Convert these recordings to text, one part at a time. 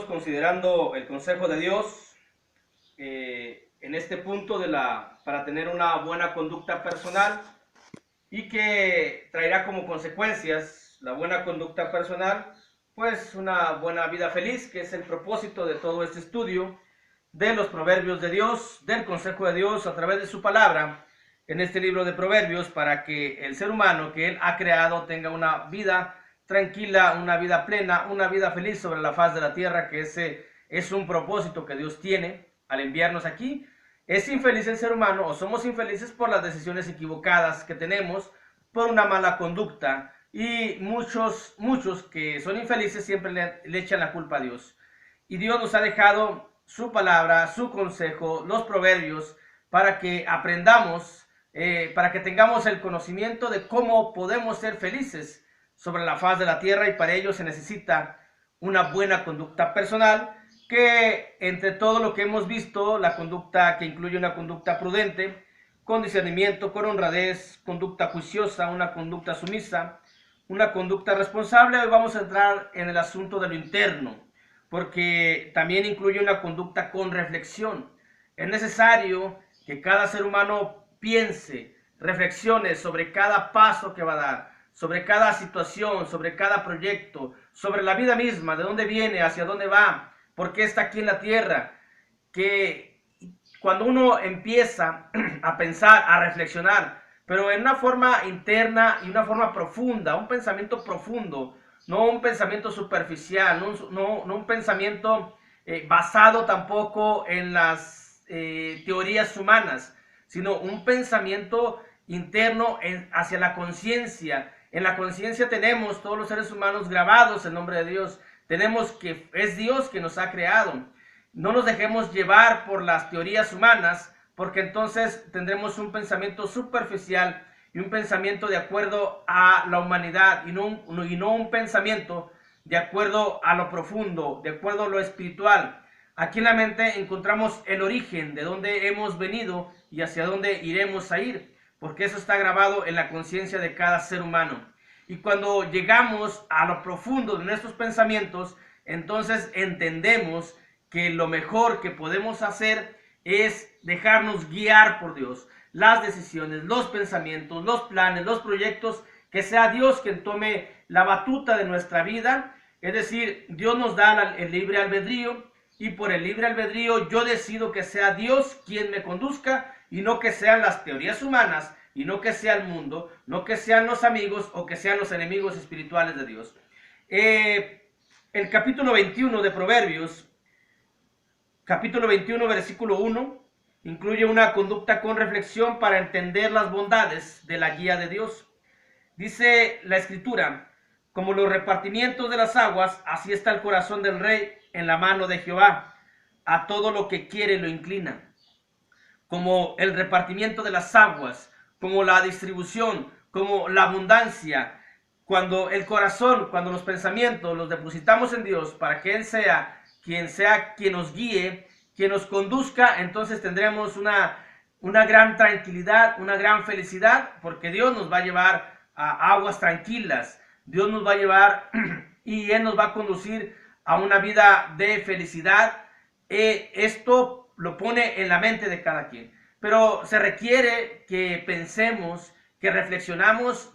Seguimos considerando el consejo de Dios en este punto para tener una buena conducta personal y que traerá como consecuencias la buena conducta personal, pues una buena vida feliz, que es el propósito de todo este estudio de los proverbios de Dios, del consejo de Dios a través de su palabra en este libro de Proverbios, para que el ser humano que Él ha creado tenga una vida tranquila, una vida plena, una vida feliz sobre la faz de la tierra, que ese es un propósito que Dios tiene al enviarnos aquí. Es infeliz el ser humano, o somos infelices por las decisiones equivocadas que tenemos, por una mala conducta, y muchos que son infelices siempre le echan la culpa a Dios. Y Dios nos ha dejado su palabra, su consejo, los proverbios, para que aprendamos, para que tengamos el conocimiento de cómo podemos ser felices sobre la faz de la tierra, y para ello se necesita una buena conducta personal, que entre todo lo que hemos visto, la conducta que incluye una conducta prudente, con discernimiento, con honradez, conducta juiciosa, una conducta sumisa, una conducta responsable. Hoy vamos a entrar en el asunto de lo interno, porque también incluye una conducta con reflexión. Es necesario que cada ser humano piense, reflexione sobre cada paso que va a dar, sobre cada situación, sobre cada proyecto, sobre la vida misma, de dónde viene, hacia dónde va, por qué está aquí en la tierra. Que cuando uno empieza a pensar, a reflexionar, pero en una forma interna y una forma profunda, un pensamiento profundo, no un pensamiento superficial, no un pensamiento basado tampoco en las teorías humanas, sino un pensamiento interno hacia la conciencia. En la conciencia tenemos todos los seres humanos grabados el nombre de Dios. Tenemos que es Dios que nos ha creado. No nos dejemos llevar por las teorías humanas, porque entonces tendremos un pensamiento superficial y un pensamiento de acuerdo a la humanidad, y no un pensamiento de acuerdo a lo profundo, de acuerdo a lo espiritual. Aquí en la mente encontramos el origen de dónde hemos venido y hacia dónde iremos a ir, porque eso está grabado en la conciencia de cada ser humano. Y cuando llegamos a lo profundo de nuestros pensamientos, entonces entendemos que lo mejor que podemos hacer es dejarnos guiar por Dios. Las decisiones, los pensamientos, los planes, los proyectos, que sea Dios quien tome la batuta de nuestra vida. Es decir, Dios nos da el libre albedrío, y por el libre albedrío yo decido que sea Dios quien me conduzca, y no que sean las teorías humanas, y no que sea el mundo, no que sean los amigos o que sean los enemigos espirituales de Dios. El capítulo 21 de Proverbios, capítulo 21, versículo 1, incluye una conducta con reflexión para entender las bondades de la guía de Dios. Dice la Escritura: como los repartimientos de las aguas, así está el corazón del rey en la mano de Jehová, a todo lo que quiere lo inclina. Como el repartimiento de las aguas, como la distribución, como la abundancia. Cuando el corazón, cuando los pensamientos los depositamos en Dios para que Él sea quien nos guíe, quien nos conduzca, entonces tendremos una gran tranquilidad, una gran felicidad, porque Dios nos va a llevar a aguas tranquilas. Dios nos va a llevar y Él nos va a conducir a una vida de felicidad. Esto lo pone en la mente de cada quien. Pero se requiere que pensemos, que reflexionamos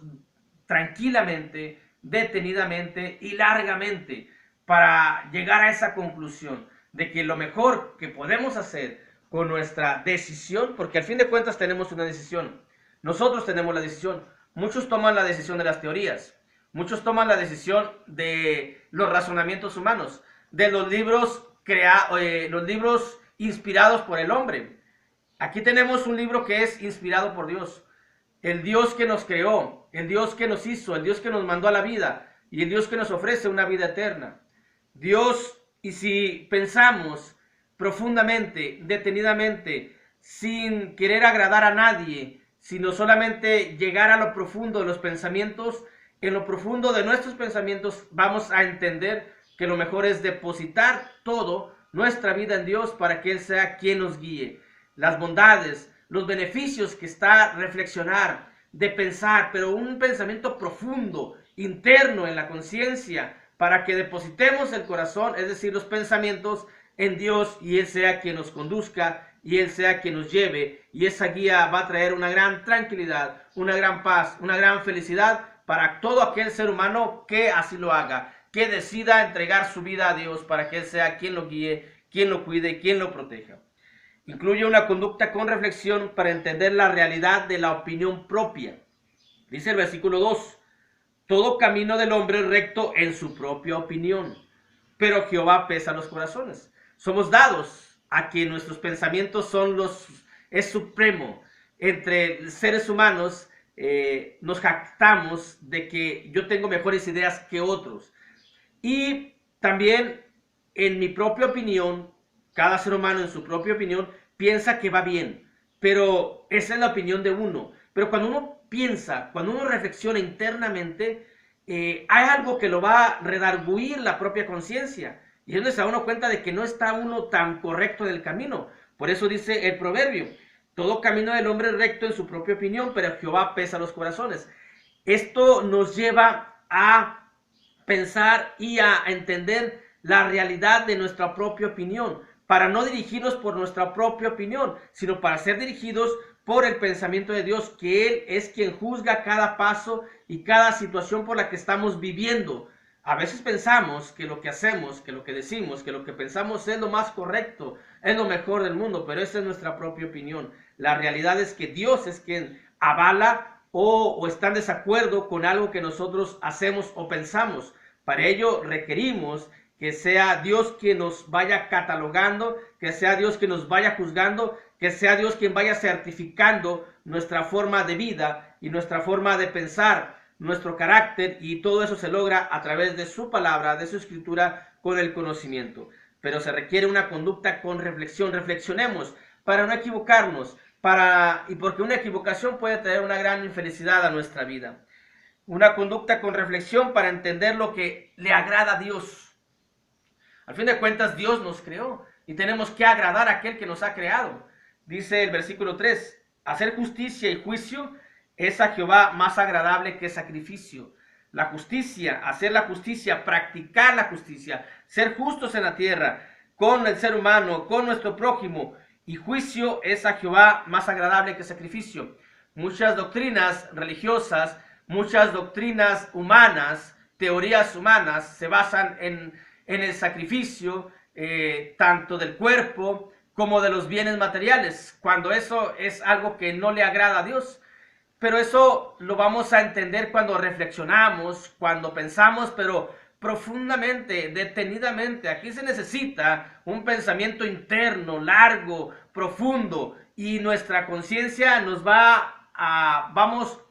tranquilamente, detenidamente y largamente, para llegar a esa conclusión de que lo mejor que podemos hacer con nuestra decisión, porque al fin de cuentas tenemos una decisión, nosotros tenemos la decisión. Muchos toman la decisión de las teorías, muchos toman la decisión de los razonamientos humanos, de los libros inspirados por el hombre. Aquí tenemos un libro que es inspirado por Dios, el Dios que nos creó, el Dios que nos hizo, el Dios que nos mandó a la vida, y el Dios que nos ofrece una vida eterna. Dios, y si pensamos profundamente, detenidamente, sin querer agradar a nadie, sino solamente llegar a lo profundo de los pensamientos, en lo profundo de nuestros pensamientos vamos a entender que lo mejor es depositar todo nuestra vida en Dios, para que Él sea quien nos guíe. Las bondades, los beneficios que está reflexionar, de pensar, pero un pensamiento profundo, interno en la conciencia, para que depositemos el corazón, es decir, los pensamientos, en Dios, y Él sea quien nos conduzca, y Él sea quien nos lleve, y esa guía va a traer una gran tranquilidad, una gran paz, una gran felicidad para todo aquel ser humano que así lo haga, que decida entregar su vida a Dios para que Él sea quien lo guíe, quien lo cuide, quien lo proteja. Incluye una conducta con reflexión para entender la realidad de la opinión propia. Dice el versículo 2, todo camino del hombre es recto en su propia opinión, pero Jehová pesa los corazones. Somos dados a que nuestros pensamientos es supremo. Entre seres humanos nos jactamos de que yo tengo mejores ideas que otros. Y también en mi propia opinión, cada ser humano en su propia opinión piensa que va bien, pero esa es la opinión de uno. Pero cuando uno piensa, cuando uno reflexiona internamente, hay algo que lo va a redarguir la propia conciencia. Y es donde se da uno cuenta de que no está uno tan correcto en el camino. Por eso dice el proverbio, todo camino del hombre es recto en su propia opinión, pero Jehová pesa los corazones. Esto nos lleva a pensar y a entender la realidad de nuestra propia opinión, para no dirigirnos por nuestra propia opinión, sino para ser dirigidos por el pensamiento de Dios, que Él es quien juzga cada paso y cada situación por la que estamos viviendo. A veces pensamos que lo que hacemos, que lo que decimos, que lo que pensamos es lo más correcto, es lo mejor del mundo, pero esa es nuestra propia opinión. La realidad es que Dios es quien avala o está en desacuerdo con algo que nosotros hacemos o pensamos. Para ello requerimos que sea Dios quien nos vaya catalogando, que sea Dios quien nos vaya juzgando, que sea Dios quien vaya certificando nuestra forma de vida y nuestra forma de pensar, nuestro carácter, y todo eso se logra a través de su palabra, de su escritura, con el conocimiento. Pero se requiere una conducta con reflexión. Reflexionemos para no equivocarnos, y porque una equivocación puede traer una gran infelicidad a nuestra vida. Una conducta con reflexión para entender lo que le agrada a Dios. Al fin de cuentas, Dios nos creó y tenemos que agradar a aquel que nos ha creado. Dice el versículo 3, hacer justicia y juicio es a Jehová más agradable que sacrificio. La justicia, hacer la justicia, practicar la justicia, ser justos en la tierra, con el ser humano, con nuestro prójimo, y juicio es a Jehová más agradable que sacrificio. Muchas doctrinas religiosas, muchas doctrinas humanas, teorías humanas, se basan en el sacrificio, tanto del cuerpo como de los bienes materiales, cuando eso es algo que no le agrada a Dios. Pero eso lo vamos a entender cuando reflexionamos, cuando pensamos, pero profundamente, detenidamente. Aquí se necesita un pensamiento interno, largo, profundo, y nuestra conciencia vamos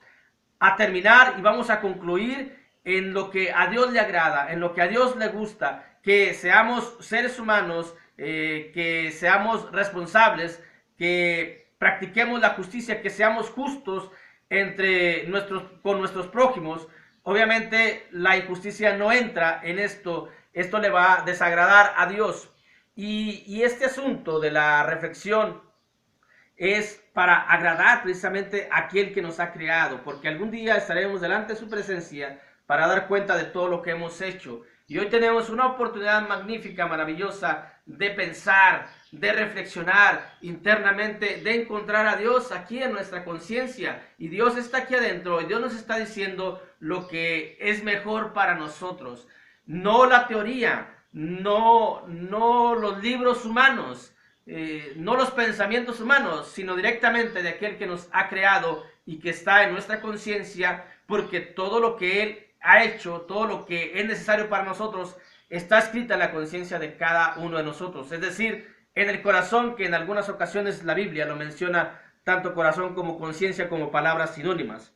a terminar y vamos a concluir en lo que a Dios le agrada, en lo que a Dios le gusta, que seamos seres humanos, que seamos responsables, que practiquemos la justicia, que seamos justos con nuestros prójimos. Obviamente la injusticia no entra en esto le va a desagradar a Dios. Y este asunto de la reflexión es para agradar precisamente a aquel que nos ha creado, porque algún día estaremos delante de su presencia para dar cuenta de todo lo que hemos hecho. Y hoy tenemos una oportunidad magnífica, maravillosa, de pensar, de reflexionar internamente, de encontrar a Dios aquí en nuestra conciencia. Y Dios está aquí adentro, y Dios nos está diciendo lo que es mejor para nosotros. No la teoría, no los libros humanos, no los pensamientos humanos, sino directamente de aquel que nos ha creado y que está en nuestra conciencia, porque todo lo que Él ha hecho, todo lo que es necesario para nosotros, está escrita en la conciencia de cada uno de nosotros, es decir, en el corazón, que en algunas ocasiones la Biblia lo menciona, tanto corazón como conciencia, como palabras sinónimas.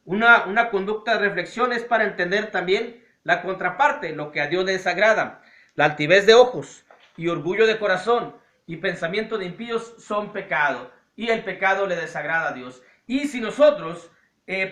Una conducta de reflexión es para entender también la contraparte, lo que a Dios le desagrada. La altivez de ojos y orgullo de corazón y pensamiento de impíos son pecado, y el pecado le desagrada a Dios. Y si nosotros,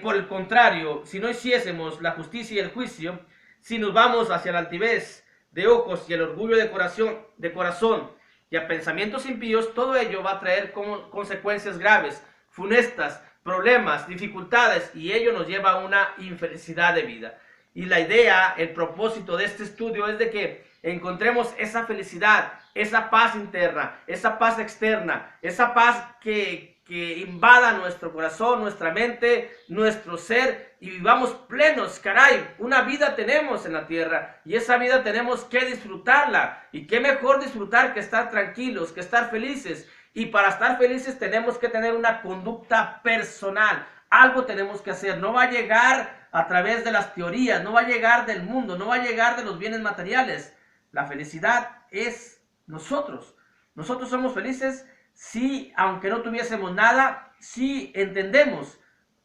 por el contrario, si no hiciésemos la justicia y el juicio, si nos vamos hacia la altivez de ojos y el orgullo de corazón y a pensamientos impíos, todo ello va a traer como consecuencias graves, funestas, problemas, dificultades, y ello nos lleva a una infelicidad de vida. Y la idea, el propósito de este estudio es de que encontremos esa felicidad, esa paz interna, esa paz externa, esa paz que invada nuestro corazón, nuestra mente, nuestro ser y vivamos plenos. Caray, una vida tenemos en la tierra y esa vida tenemos que disfrutarla. Y qué mejor disfrutar que estar tranquilos, que estar felices. Y para estar felices tenemos que tener una conducta personal. Algo tenemos que hacer. No va a llegar a través de las teorías, no va a llegar del mundo, no va a llegar de los bienes materiales. La felicidad es nosotros. Nosotros somos felices si, aunque no tuviésemos nada, si entendemos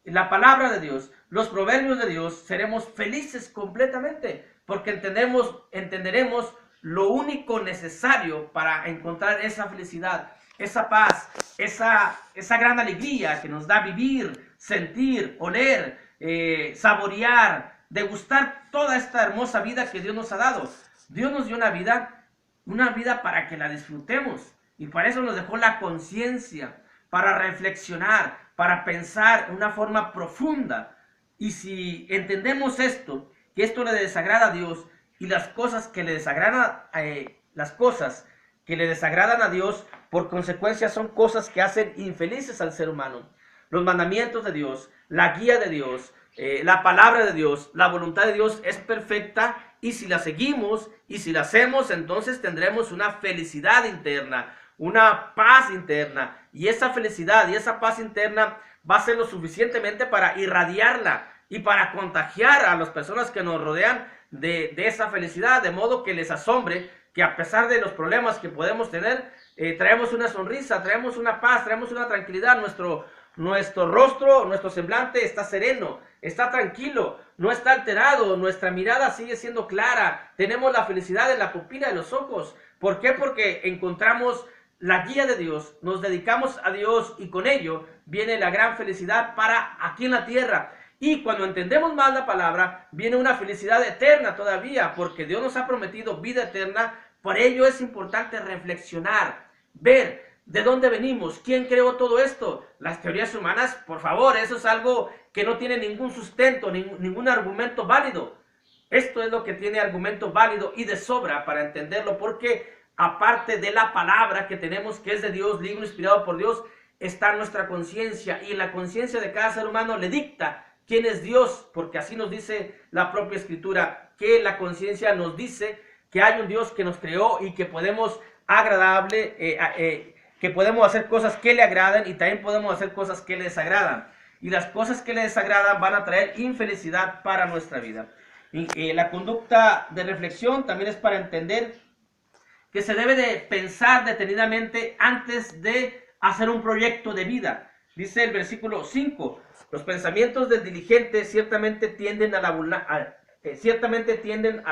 la palabra de Dios, los proverbios de Dios, seremos felices completamente, porque entenderemos lo único necesario para encontrar esa felicidad, esa paz, esa gran alegría que nos da vivir, sentir, oler, saborear, degustar toda esta hermosa vida que Dios nos ha dado. Dios nos dio una vida para que la disfrutemos. Y para eso nos dejó la conciencia, para reflexionar, para pensar de una forma profunda. Y si entendemos esto, que esto le desagrada a Dios y las cosas que le desagradan a Dios, por consecuencia son cosas que hacen infelices al ser humano. Los mandamientos de Dios, la guía de Dios, la palabra de Dios, la voluntad de Dios es perfecta y si la seguimos y si la hacemos, entonces tendremos una felicidad interna, una paz interna, y esa felicidad y esa paz interna va a ser lo suficientemente para irradiarla y para contagiar a las personas que nos rodean de esa felicidad, de modo que les asombre que a pesar de los problemas que podemos tener, traemos una sonrisa, traemos una paz, traemos una tranquilidad. Nuestro rostro, nuestro semblante está sereno, está tranquilo, no está alterado, nuestra mirada sigue siendo clara, tenemos la felicidad en la pupila de los ojos. ¿Por qué? Porque encontramos la guía de Dios, nos dedicamos a Dios y con ello viene la gran felicidad para aquí en la tierra. Y cuando entendemos más la palabra, viene una felicidad eterna todavía, porque Dios nos ha prometido vida eterna. Por ello es importante reflexionar, ver de dónde venimos, quién creó todo esto. Las teorías humanas, por favor, eso es algo que no tiene ningún sustento, ningún argumento válido. Esto es lo que tiene argumento válido y de sobra para entenderlo, porque aparte de la palabra que tenemos, que es de Dios, libro inspirado por Dios, está nuestra conciencia, y en la conciencia de cada ser humano le dicta quién es Dios, porque así nos dice la propia Escritura, que la conciencia nos dice que hay un Dios que nos creó y que podemos que podemos hacer cosas que le agradan y también podemos hacer cosas que le desagradan. Y las cosas que le desagradan van a traer infelicidad para nuestra vida. Y la conducta de reflexión también es para entender que se debe de pensar detenidamente antes de hacer un proyecto de vida. Dice el versículo 5, los pensamientos del diligente ciertamente tienden a la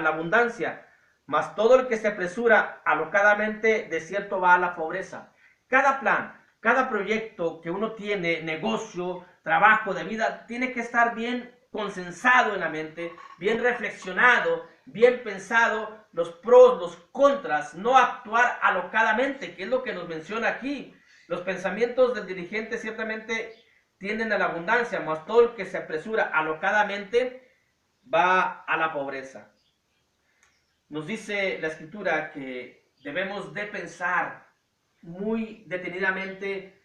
abundancia, mas todo el que se apresura alocadamente de cierto va a la pobreza. Cada plan, cada proyecto que uno tiene, negocio, trabajo de vida, tiene que estar bien consensado en la mente, bien reflexionado, bien pensado, los pros, los contras, no actuar alocadamente, que es lo que nos menciona aquí. Los pensamientos del diligente ciertamente tienden a la abundancia, mas todo el que se apresura alocadamente va a la pobreza. Nos dice la Escritura que debemos de pensar muy detenidamente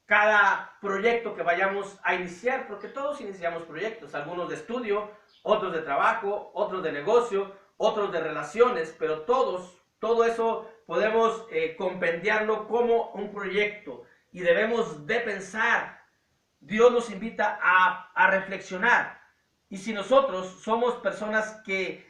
cada proyecto que vayamos a iniciar, porque todos iniciamos proyectos, algunos de estudio, otros de trabajo, otros de negocio, otros de relaciones, pero todo eso podemos compendiarlo como un proyecto y debemos de pensar. Dios nos invita a reflexionar, y si nosotros somos personas que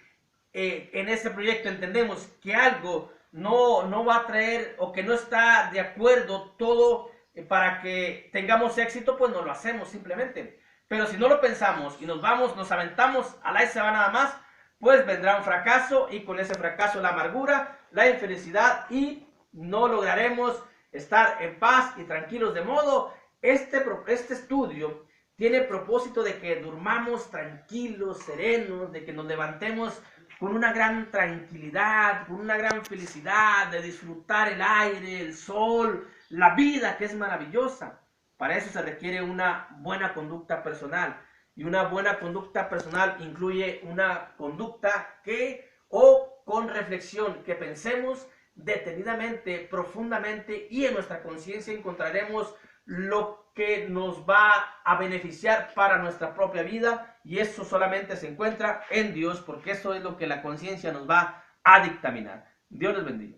en ese proyecto entendemos que algo no va a traer o que no está de acuerdo todo para que tengamos éxito, pues no lo hacemos simplemente. Pero si no lo pensamos y nos aventamos a la se va nada más, pues vendrá un fracaso, y con ese fracaso la amargura, la infelicidad, y no lograremos estar en paz y tranquilos. De modo, este estudio tiene el propósito de que durmamos tranquilos, serenos, de que nos levantemos con una gran tranquilidad, con una gran felicidad, de disfrutar el aire, el sol, la vida, que es maravillosa. Para eso se requiere una buena conducta personal. Y una buena conducta personal incluye una conducta o con reflexión, que pensemos detenidamente, profundamente, y en nuestra conciencia encontraremos lo que nos va a beneficiar para nuestra propia vida, y eso solamente se encuentra en Dios, porque eso es lo que la conciencia nos va a dictaminar. Dios les bendiga.